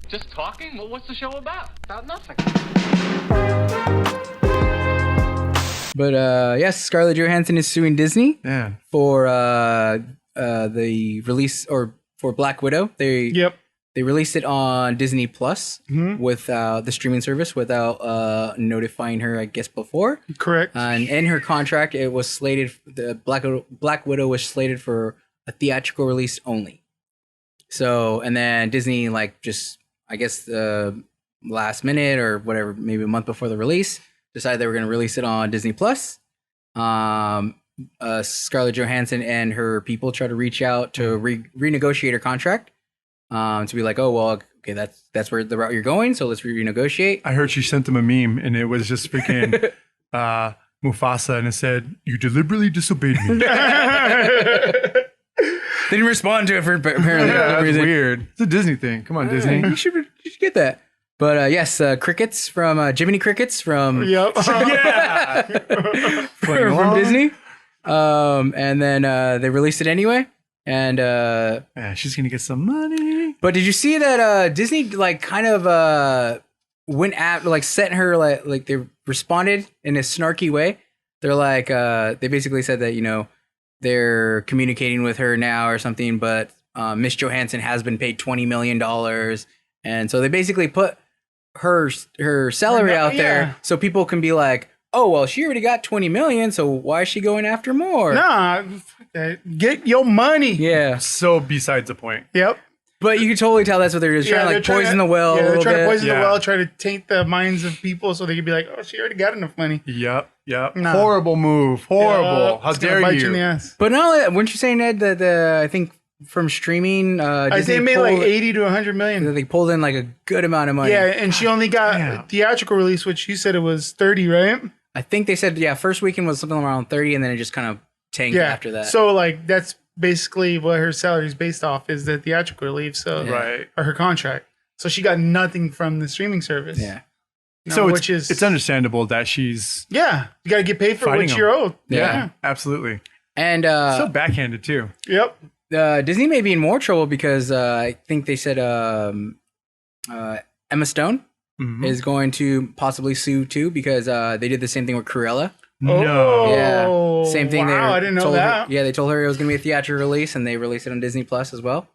Just talking? Well, what's the show about? About nothing. But yes, Scarlett Johansson is suing Disney for the release or for Black Widow. They released it on Disney Plus without the streaming service without notifying her, I guess, before. Correct. And in her contract, it was slated the Black Widow was slated for a theatrical release only. So, and then Disney, like, just I guess last minute or whatever, maybe a month before the release, decided they were going to release it on Disney Plus. Scarlett Johansson and her people try to reach out to renegotiate her contract. To be like, oh well, okay, that's where the route you're going, so let's renegotiate. I heard she sent them a meme, and it was just freaking Mufasa, and it said, "You deliberately disobeyed me." They didn't respond to it for apparently. Yeah, that's weird. It's a Disney thing. Come on, Disney. You should get that. But yes, crickets from Jiminy Crickets from Yeah. from Disney. And then they released it anyway. And yeah, she's gonna get some money. But did you see that Disney like kind of went at like sent her like they responded in a snarky way? They're like they basically said that, you know, they're communicating with her now or something, but Miss Johansson has been paid $20 million, and so they basically put her salary out there so people can be like, oh well, she already got 20 million, so why is she going after more? Nah, get your money. Yeah. So besides the point. Yep. But you can totally tell that's what they're just trying to like poison the well. Yeah, they're trying to poison the well, try to taint the minds of people so they can be like, oh, she already got enough money. Yep. Nah. Horrible move. Horrible. How dare bite you? in the ass. But not only that, weren't you saying, Ed, that I think from streaming, I think they made like 80 to 100 million. They pulled in like a good amount of money. Yeah, and she only got a theatrical release, which you said it was 30, right? I think they said, first weekend was something around 30, and then it just kind of tanked after that. So like that's basically what her salary is based off, is the theatrical release, so right, or her contract. So she got nothing from the streaming service. Yeah. So it's understandable that she's you got to get paid for what you're owed. Yeah, absolutely. And so backhanded too. Yep. Disney may be in more trouble because I think they said Emma Stone is going to possibly sue too, because they did the same thing with Cruella. No. Yeah. Same thing. Wow, I didn't know that. They told her it was going to be a theatrical release, and they released it on Disney Plus as well.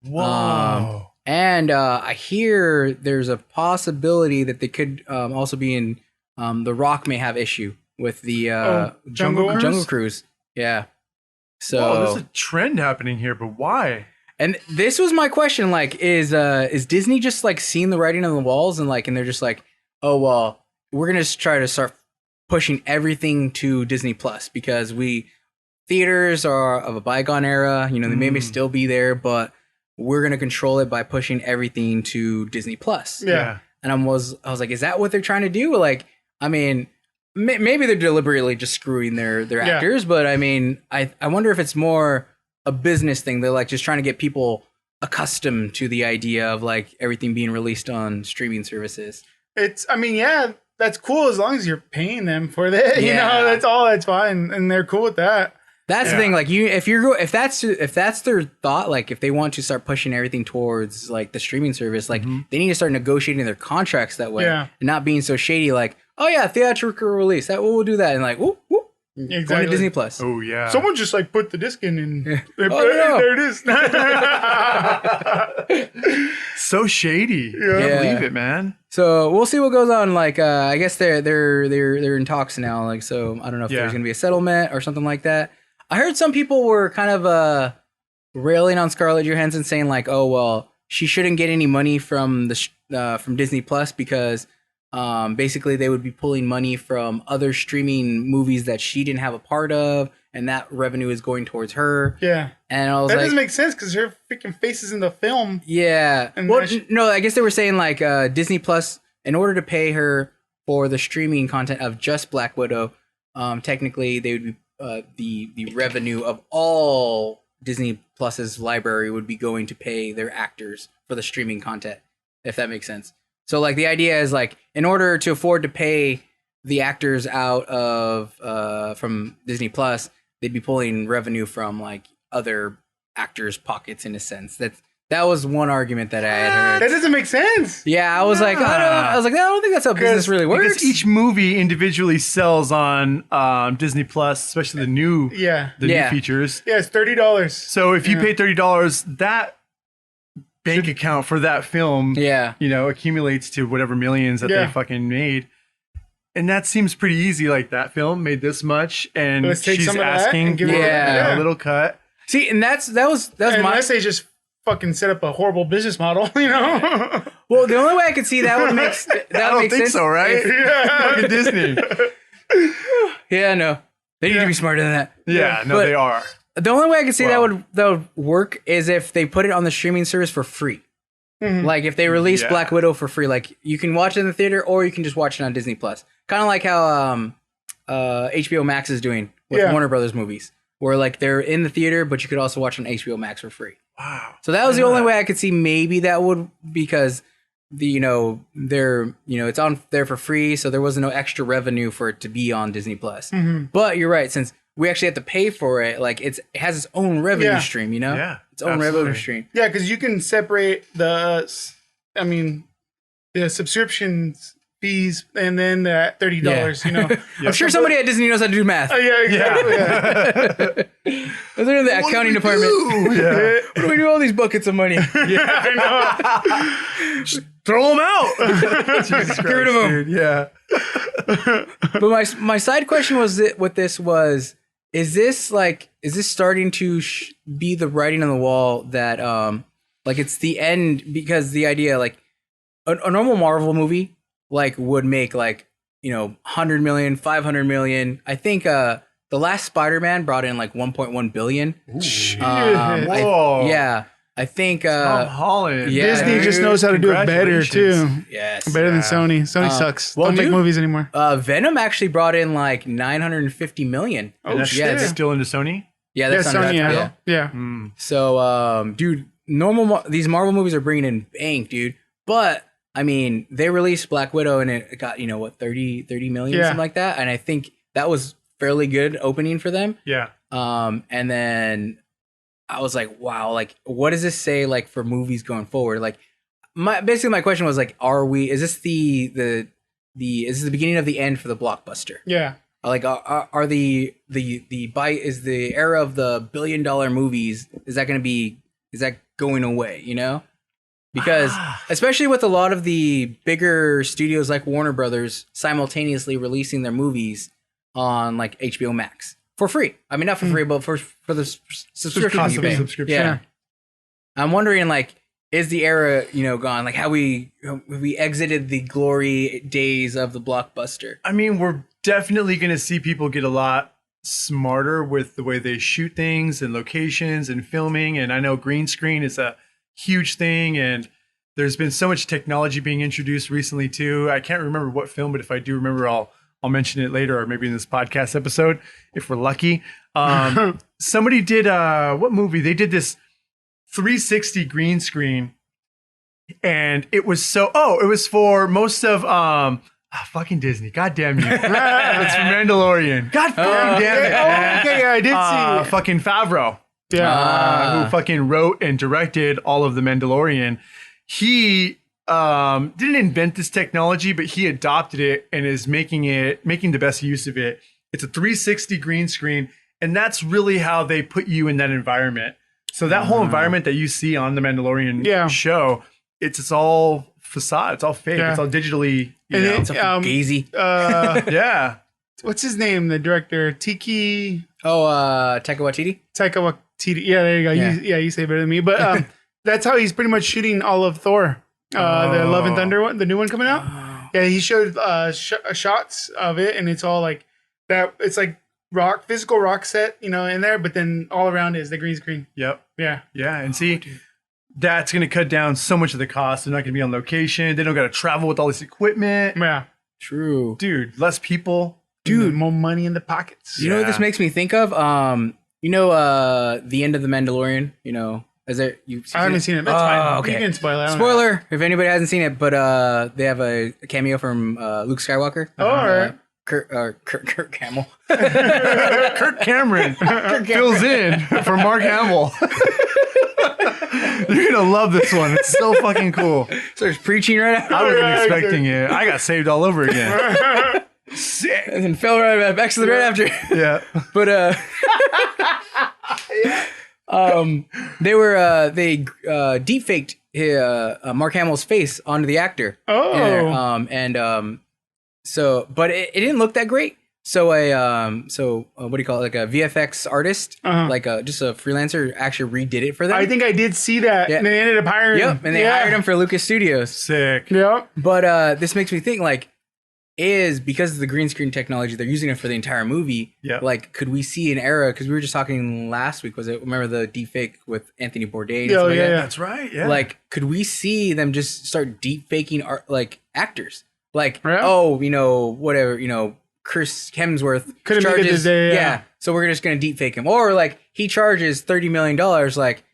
Whoa. And I hear there's a possibility that they could also be in. The Rock may have issue with the Jungle Cruise. Yeah. So there's a trend happening here, but why? And this was my question: like, is Disney just like seeing the writing on the walls, and they're just like, oh well, we're gonna just try to start pushing everything to Disney Plus because theaters are of a bygone era. You know, they may still be there, but we're gonna control it by pushing everything to Disney Plus. Yeah. And I was like, is that what they're trying to do? Like, I mean, maybe they're deliberately just screwing their actors, but I mean, I wonder if it's more a business thing. They're like just trying to get people accustomed to the idea of like everything being released on streaming services. That's cool as long as you're paying them for that. You know, that's fine, and they're cool with that. That's the thing. Like if that's their thought, like if they want to start pushing everything towards like the streaming service, like they need to start negotiating their contracts that way, and not being so shady. Like, oh yeah, theatrical release, that we'll do that, and like, whoop whoop, going to Disney Plus. Oh yeah, someone just like put the disc in, and there it is. So shady. Yeah. I can't believe it, man. So we'll see what goes on. Like, I guess they're in talks now. Like, so I don't know if there's going to be a settlement or something like that. I heard some people were kind of railing on Scarlett Johansson, saying like, "Oh well, she shouldn't get any money from from Disney Plus because basically they would be pulling money from other streaming movies that she didn't have a part of, and that revenue is going towards her." Yeah, and I was that like, doesn't make sense because her freaking face is in the film. Yeah, and well, no, I guess they were saying like Disney Plus, in order to pay her for the streaming content of just Black Widow, technically they would be. The revenue of all Disney Plus's library would be going to pay their actors for the streaming content, if that makes sense. So like the idea is like in order to afford to pay the actors out of from Disney Plus, they'd be pulling revenue from like other actors' pockets in a sense. That's That was one argument that I had heard. That doesn't make sense. Yeah, I was like, I don't think that's how business really works. Because each movie individually sells on Disney Plus, especially the new new features. Yeah, it's $30. So if you pay $30, that bank account for that film, accumulates to whatever millions that they fucking made. And that seems pretty easy. Like that film made this much, and she's asking for a little cut. See, and that was unless they just fucking set up a horrible business model, Well, the only way I could see that would make I don't think sense so, right? Fucking Disney. Yeah, no, they need to be smarter than that. Yeah, no, they are. The only way I could see that would work is if they put it on the streaming service for free. Mm-hmm. Like if they release Black Widow for free, like you can watch it in the theater or you can just watch it on Disney Plus. Kind of like how HBO Max is doing with Warner Brothers movies, where like they're in the theater, but you could also watch on HBO Max for free. Wow! So that was the only way I could see maybe that would, because they're it's on there for free, so there wasn't no extra revenue for it to be on Disney Plus. Mm-hmm. But you're right, since we actually have to pay for it, like it has its own revenue stream, its own revenue stream. Yeah, because you can separate the subscriptions fees and then the $30. I'm sure somebody at Disney knows how to do math. Yeah, exactly. They're in the accounting department. What do we do with all these buckets of money? I know. Just throw them out. Jesus Christ, get rid of them. Dude. Yeah. But my side question was is this starting to be the writing on the wall that like it's the end, because the idea like a normal Marvel movie like would make like 100 million, 500 million. I think the last Spider-Man brought in like 1.1 billion. Whoa. I think Tom Holland. Yeah, Disney just knows how to do it better too. Yes, better than Sony. Sony sucks. Don't make movies anymore. Venom actually brought in like 950 million. Oh, that's still into Sony. Yeah, that's Sony. Yeah. So, dude, these Marvel movies are bringing in bank, dude. But I mean, they released Black Widow and it got 30 million, something like that, and I think that was fairly good opening for them. Yeah. And then I was like, wow, like what does this say like for movies going forward? Like my question was like, is this the beginning of the end for the blockbuster? Yeah. Like are the era of the $1 billion movies, is that going away, because especially with a lot of the bigger studios like Warner Brothers simultaneously releasing their movies on like HBO Max for free. I mean, not for free, but for the subscription you pay. Yeah. I'm wondering, like, is the era, gone? Like, how we exited the glory days of the blockbuster. I mean, we're definitely going to see people get a lot smarter with the way they shoot things and locations and filming. And I know green screen is a huge thing, and there's been so much technology being introduced recently too. I can't remember what film, but if I do remember, I'll mention it later, or maybe in this podcast episode if we're lucky. Somebody did what movie? They did this 360 green screen, and it was it was for most of fucking Disney. God damn you. It's for Mandalorian. God damn it. Okay, I did see it. Fucking Favreau. Yeah. Who fucking wrote and directed all of The Mandalorian. He didn't invent this technology, but he adopted it and is making the best use of it. It's a 360 green screen, and that's really how they put you in that environment. So that whole environment that you see on The Mandalorian show, it's all facade. It's all fake. Yeah. It's all digitally, it's all gazy. Yeah. What's his name? The director, Taika Waititi? Taika Waititi. Yeah, there you go. Yeah. You say it better than me. But that's how he's pretty much shooting all of Thor. The Love and Thunder one, the new one coming out. Yeah, he showed shots of it, and it's all like that. It's like physical rock set, in there, but then all around is the green screen. Yep. Yeah. Yeah, and see, that's going to cut down so much of the cost. They're not going to be on location. They don't got to travel with all this equipment. Yeah. True. Dude, less people. Dude, more money in the pockets. You know what this makes me think of? The end of The Mandalorian, I haven't seen it. That's fine. Okay. You can spoil it. Spoiler if anybody hasn't seen it, but they have a cameo from Luke Skywalker. Oh, all right. Kurt Camel. Kurt Cameron fills in for Mark Hamill. You're gonna love this one. It's so fucking cool. Starts preaching right after. I wasn't expecting it. I got saved all over again. Sick. And then fell right back to the right after. Yeah. But they deep faked Mark Hamill's face onto the actor. Oh. But it didn't look that great. So what do you call it? Like a VFX artist, like just a freelancer, actually redid it for them. I think I did see that. Yeah. And they ended up hiring him. Yep, and they hired him for Lucas Studios. Sick. Yep. But this makes me think, like, because of the green screen technology, they're using it for the entire movie. Yep. Like, could we see an era? Because we were just talking last week. Remember the deepfake with Anthony Bourdain? And Yeah, stuff like that? That's right. Yeah. Like, could we see them just start deep faking actors? Like, Yeah. whatever, Chris Hemsworth Couldn't make it charges. today, yeah. So we're just gonna deep fake him, or like he charges $30 million. Like,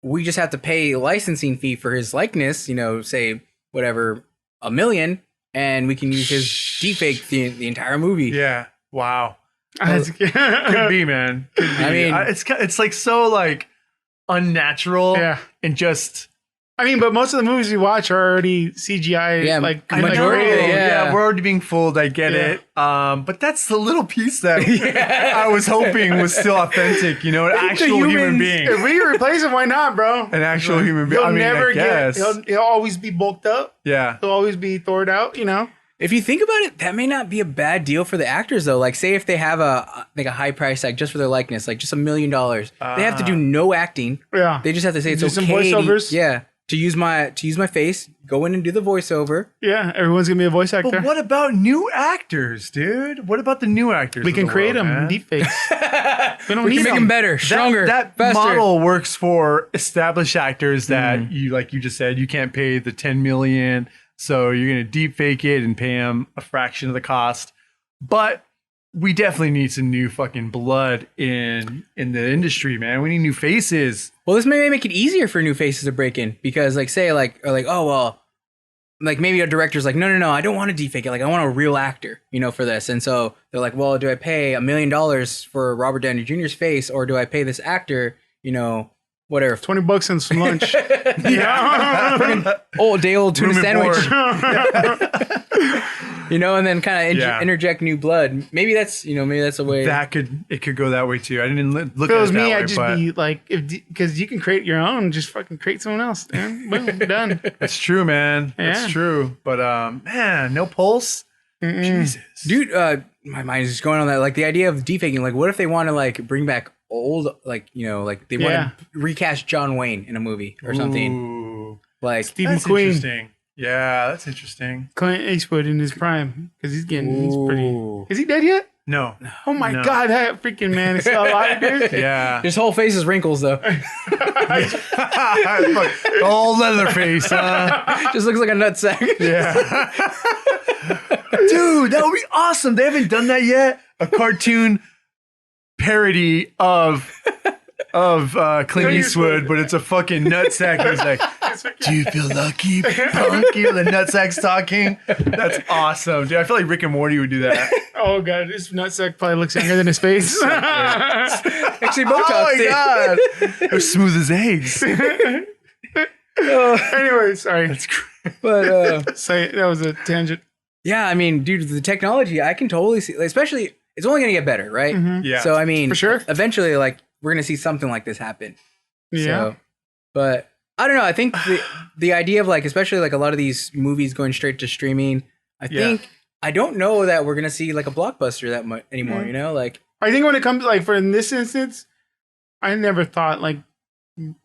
we just have to pay a licensing fee for his likeness. Say whatever $1 million, and we can use his deep fake the entire movie. Yeah. Wow. Could Could be, man. Could be. I mean, it's like so like unnatural. Yeah. And just. I mean, but most of the movies we watch are already CGI. Yeah, like I know. Majority of it, yeah. We're already being fooled. I get it. But that's the little piece that I was hoping was still authentic. An actual human being. If we replace him, why not, bro? An actual human being. He'll I mean, never I guess. he'll always be bulked up. Yeah. He'll always be thored out. If you think about it, that may not be a bad deal for the actors, though. Like, say if they have a high price tag just for their likeness, like just $1 million, they have to do no acting. Yeah. They just have to say it's Do okay. some voiceovers. To use my face, go in and do the voiceover. Yeah, everyone's gonna be a voice actor. But what about new actors, dude? What about the new actors? We can create them man? deepfakes. We don't We need can make them better, stronger, That faster. model works for established actors that like you just said, you can't pay the 10 million, so you're gonna deep fake it and pay them a fraction of the cost. But we definitely need some new fucking blood in the industry, man. We need new faces. Well, this may make it easier for new faces to break in because, like, say, maybe a director's like, no, I don't want to deepfake it. Like, I want a real actor, for this. And so they're like, well, do I pay $1 million for Robert Downey Jr.'s face, or do I pay this actor, whatever, $20 and some lunch. old tuna Room and sandwich, and then kind of interject new blood. Maybe that's a way. It could go that way too. I didn't look If it at was it that me, way, I'd just but be like, because you can create your own, just fucking create someone else. Man. Boom, done. that's true, man. Yeah. That's true. But man, no pulse. Jesus, Dude, my mind is just going on that. Like, the idea of deepfaking. Like, what if they want to like bring back old, like they want to recast John Wayne in a movie or something. Ooh. Like Steve That's McQueen, interesting. Yeah, that's interesting. Clint Eastwood in his prime, because he's pretty. Ooh. Is he dead yet? No. Oh my No. God, that freaking man is still alive, dude. Yeah. his whole face is wrinkles though. All leather face, huh? Just looks like a nutsack. Yeah. Dude, that would be awesome. They haven't done that yet. A cartoon parody of Clint Eastwood, but it's a fucking nutsack. He's like, do you feel lucky, punk? You the nutsack's talking. That's awesome, dude. I feel like Rick and Morty would do that. Oh God, his nutsack probably looks younger than his face. Actually, Botox. Oh my god, they're smooth as eggs. Anyway, sorry. That's great. But Say that was a tangent. yeah, I mean, dude, the technology, I can totally see. Especially, it's only gonna get better, right? Yeah. So I mean, For sure. eventually, like, we're gonna see something like this happen. Yeah. So, but I don't know. I think the idea of, like, especially like a lot of these movies going straight to streaming, I don't know that we're gonna see like a blockbuster that much anymore. Like, I think when it comes like for in this instance, I never thought like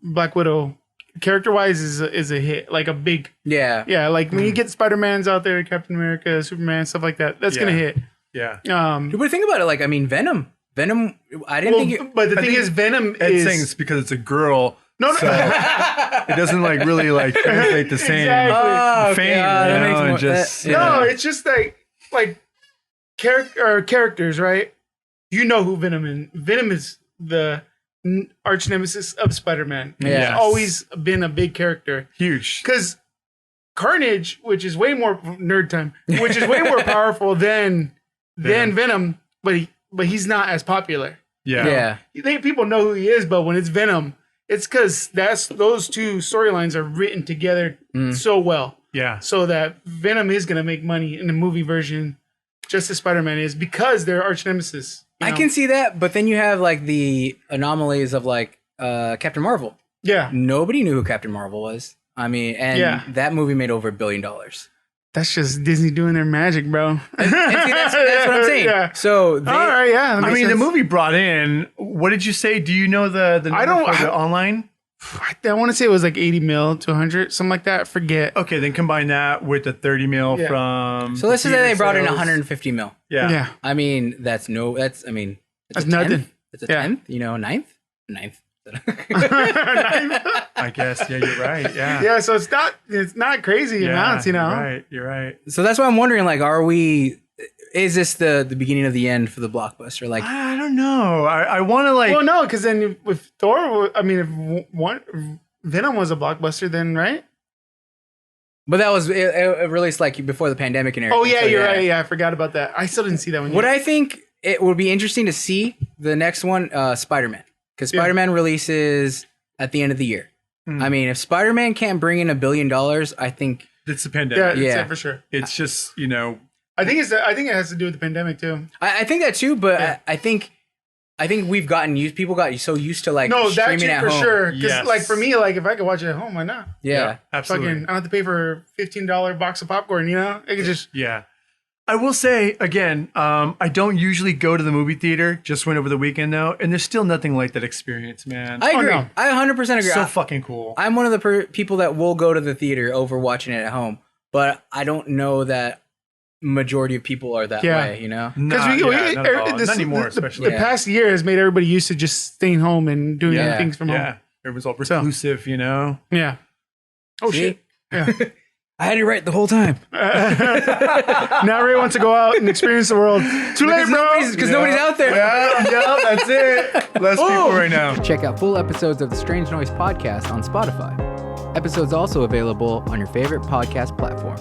Black Widow character wise is a hit, like a big like when you get Spider-Man's out there, Captain America, Superman, stuff like that, that's gonna hit. Yeah. dude, but think about it. Like, I mean, Venom. I didn't think it. But the thing is, Venom Ed's is saying it's because it's a girl. no. So it doesn't like really like translate the same Exactly. Okay, fame, that makes and more- just that- No, it's just like characters, right? You know who Venom is. Venom is the arch nemesis of Spider-Man. Yes. He's always been a big character. huge. Because Carnage, which is way more nerd time, which is way more powerful than Venom, but he's not as popular. Yeah. Yeah. You think people know who he is, but when it's Venom, It's because those two storylines are written together so well. Yeah. So that Venom is gonna make money in the movie version, just as Spider-Man is, because they're arch nemesis. I can see that, but then you have like the anomalies of like Captain Marvel. Yeah. Nobody knew who Captain Marvel was. I mean, and that movie made over $1 billion. That's just Disney doing their magic, bro. And see, that's what I'm saying. Yeah. So All right, yeah. I mean, the movie brought in. What did you say? Do you know the number for the online? I want to say it was like 80 mil to 100, something like that. Forget. Okay, then combine that with the 30 mil from. So let's say they brought in sales. 150 mil. Yeah. Yeah. I mean, that's it's That's a nothing. tenth. It's a Yeah. tenth. You know, ninth. I guess. Yeah, you're right. Yeah. Yeah, so it's not crazy amounts, you know. You're right. So that's why I'm wondering, like, is this the beginning of the end for the blockbuster? Like, I don't know. I want to like. Well, no, because then with Thor, I mean, if Venom was a blockbuster, then right? but that was it released like before the pandemic and everything. Oh yeah, so, you're right. Yeah, I forgot about that. I still didn't see that one. What yet. I think it would be interesting to see the next one, Spider-Man, because Spider-Man releases at the end of the year. I mean, if Spider-Man can't bring in $1 billion, I think It's the pandemic. Yeah, for sure. It's just I think it has to do with the pandemic too. I think that too. But I think we've gotten used. People got so used to like No, that streaming too at for home. sure. Because Yes. like for me, like if I could watch it at home, why not? Yeah. absolutely. Fucking, I don't have to pay for $15 box of popcorn. You know, I could just. Yeah. I will say again, I don't usually go to the movie theater. Just went over the weekend though, and there's still nothing like that experience, man. I agree. no. I 100% agree. so fucking cool. I'm one of the people that will go to the theater over watching it at home, but I don't know that majority of people are that way. You know. Not anymore, especially. The past year has made everybody used to just staying home and doing things from home. Yeah, everyone's all reclusive, you know. Yeah. Oh See? shit. Yeah. I had it right the whole time. Now Ray wants to go out and experience the world. Too late, bro. Because nobody's out there. Yeah, that's it. Less people right now. Check out full episodes of the Strange Noise podcast on Spotify. Episodes also available on your favorite podcast platform.